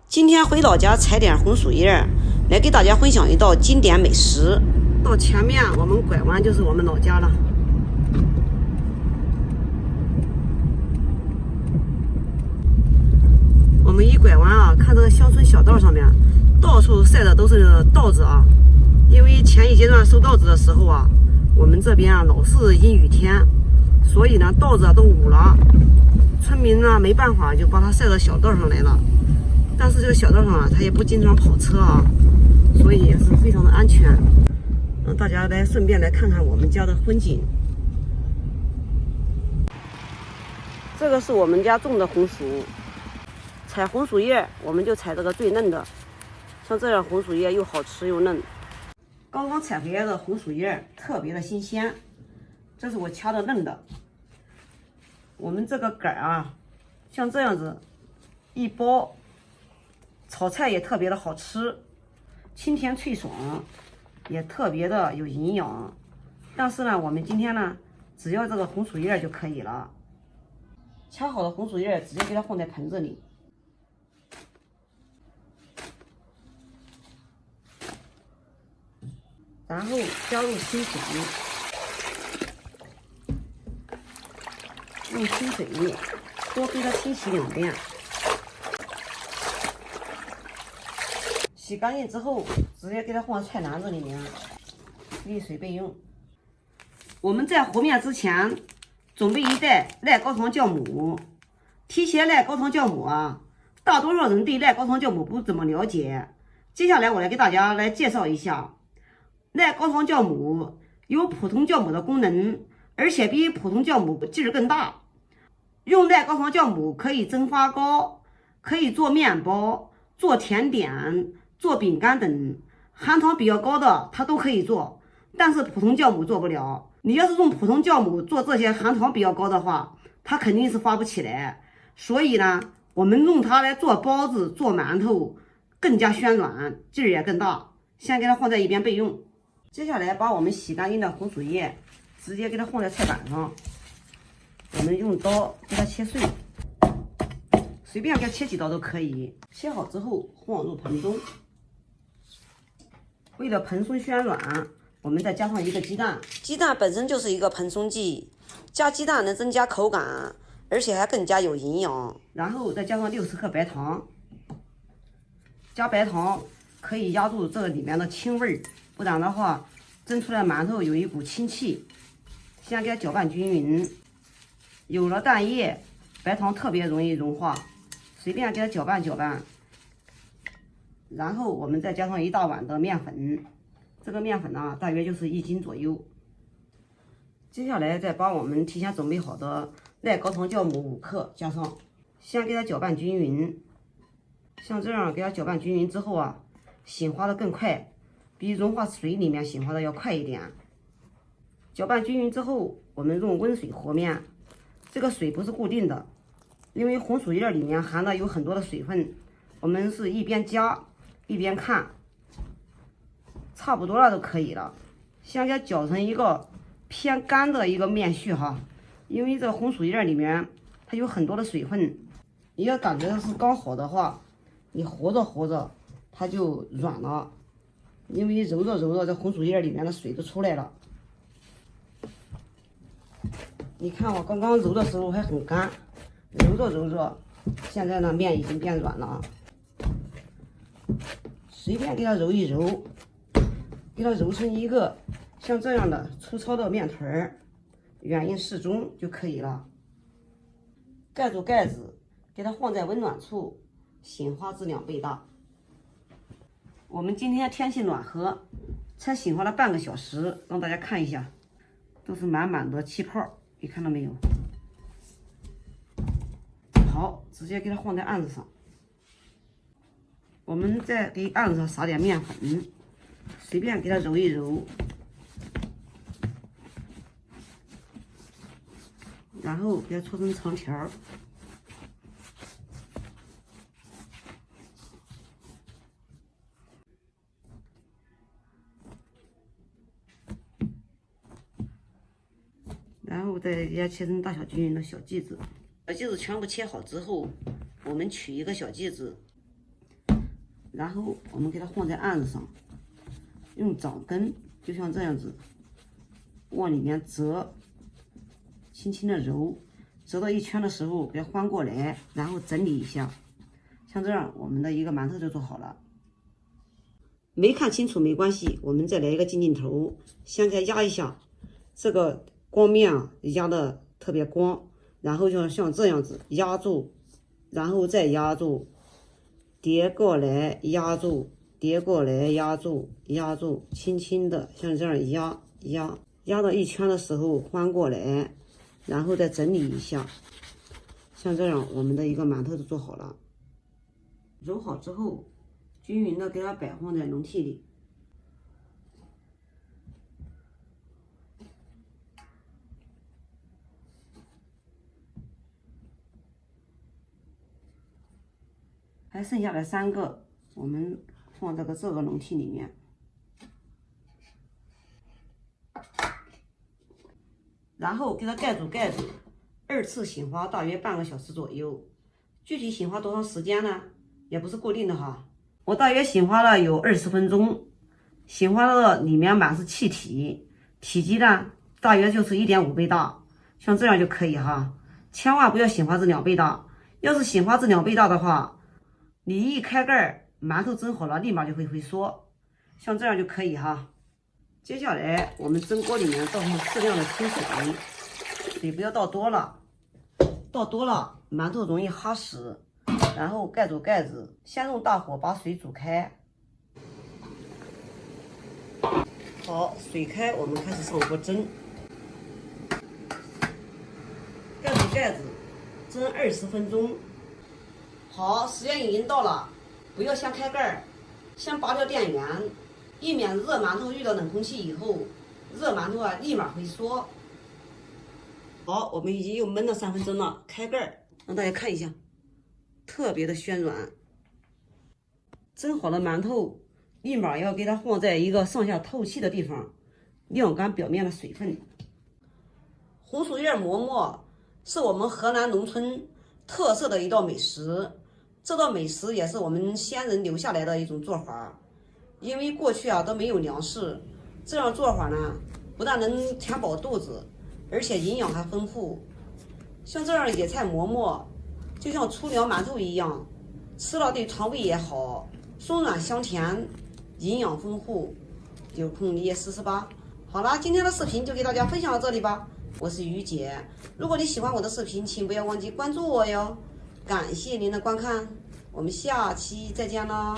今天回老家采点红薯叶，来给大家分享一道经典美食。到前面我们拐弯就是我们老家了。我们一拐弯啊，看这个乡村小道上面，到处晒的都是稻子啊。因为前一阶段收稻子的时候啊，我们这边啊老是阴雨天，所以呢稻子都捂了，村民呢没办法就把它晒到小道上来了。但是这个小道上啊，它也不经常跑车啊，所以也是非常的安全。让大家来顺便来看看我们家的风景。这个是我们家种的红薯，采红薯叶我们就采这个最嫩的，像这样红薯叶又好吃又嫩。刚刚采回来的红薯叶特别的新鲜，这是我掐的嫩的。我们这个杆啊，像这样子一包。炒菜也特别的好吃，清甜脆爽，也特别的有营养。但是呢，我们今天呢，只要这个红薯叶就可以了。掐好的红薯叶直接给它放在盆子里，然后加入清水，用清水多给它清洗2遍。洗干净之后，直接给它放在菜篮子里面，沥水备用。我们在和面之前，准备一袋赖高糖酵母。提起赖高糖酵母啊，大多数人对赖高糖酵母不怎么了解。接下来我来给大家来介绍一下，赖高糖酵母有普通酵母的功能，而且比普通酵母劲儿更大。用赖高糖酵母可以蒸发糕，可以做面包、做甜点。做饼干等含糖比较高的它都可以做，但是普通酵母做不了。你要是用普通酵母做这些含糖比较高的话，它肯定是发不起来。所以呢，我们用它来做包子、做馒头，更加暄软，劲儿也更大。先给它放在一边备用。接下来把我们洗干净的红薯叶直接给它放在菜板上，我们用刀给它切碎，随便给它切几刀都可以。切好之后放入盆中。为了蓬松暄软，我们再加上一个鸡蛋。鸡蛋本身就是一个蓬松剂，加鸡蛋能增加口感，而且还更加有营养。然后再加上60克白糖，加白糖可以压住这个里面的腥味儿，不然的话蒸出来馒头有一股腥气。先给它搅拌均匀。有了蛋液，白糖特别容易融化，随便给它搅拌搅拌。然后我们再加上1大碗的面粉，这个面粉呢大约就是1斤左右。接下来再把我们提前准备好的赖高糖酵母5克加上，先给它搅拌均匀。像这样给它搅拌均匀之后啊，醒滑的更快，比融化水里面醒滑的要快一点。搅拌均匀之后，我们用温水和面，这个水不是固定的，因为红薯叶里面含的有很多的水分，我们是一边加一边看，差不多了就可以了。先给它搅成一个偏干的一个面絮哈，因为这红薯叶里面它有很多的水分，你要感觉是刚好的话，你和着和着它就软了，因为揉着揉着这红薯叶里面的水都出来了。你看我刚刚揉的时候还很干，揉着揉着，现在呢面已经变软了。随便给它揉一揉，给它揉成一个像这样的粗糙的面团儿，软硬适中就可以了。盖住盖子，给它放在温暖处，醒滑至2倍大。我们今天天气暖和，才醒滑了半个小时，让大家看一下，都是满满的气泡，你看到没有？好，直接给它放在案子上。我们再给案子上撒点面粉，随便给它揉一揉，然后给它搓成长条。然后再给它切成大小均匀的小剂子。小剂子全部切好之后，我们取一个小剂子，然后我们给它放在案子上，用掌根就像这样子往里面折，轻轻的揉，折到一圈的时候给它翻过来，然后整理一下，像这样我们的一个馒头就做好了。没看清楚没关系，我们再来一个近镜头，先给它压一下，这个光面啊压的特别光，然后就像这样子压住，然后再压住，叠过来压住，叠过来压住，压住，轻轻的像这样压到一圈的时候翻过来，然后再整理一下，像这样我们的一个馒头就做好了。揉好之后，均匀的给它摆放在笼屉里。还剩下的3个，我们放这个笼屉里面。然后给它盖住，2次醒发大约半个小时左右。具体醒发多长时间呢？也不是固定的哈。我大约醒发了有20分钟，醒发的里面满是气体，体积呢大约就是1.5倍大，像这样就可以哈。千万不要醒发至2倍大，要是醒发至2倍大的话，你一开盖，馒头蒸好了，立马就会回缩，像这样就可以哈。接下来我们蒸锅里面倒上适量的清水，水不要倒多了，倒多了馒头容易哈实。然后盖住盖子，先用大火把水煮开。好，水开，我们开始上锅蒸。盖住盖子，蒸20分钟。好，时间已经到了，不要先开盖，先拔掉电源，以免热馒头遇到冷空气以后，热馒头立马回缩。好，我们已经又焖了3分钟了，开盖让大家看一下。特别的暄软，蒸好的馒头立马要给它放在一个上下透气的地方，晾干表面的水分。红薯叶馍馍是我们河南农村特色的一道美食，这道美食也是我们先人留下来的一种做法。因为过去都没有粮食，这样做法呢，不但能填饱肚子，而且营养还丰富。像这样野菜馍馍，就像粗粮馒头一样，吃了对肠胃也好，松软香甜，营养丰富。有空你也试试吧。好了，今天的视频就给大家分享到这里吧。我是于姐，如果你喜欢我的视频，请不要忘记关注我哟。感谢您的观看，我们下期再见了。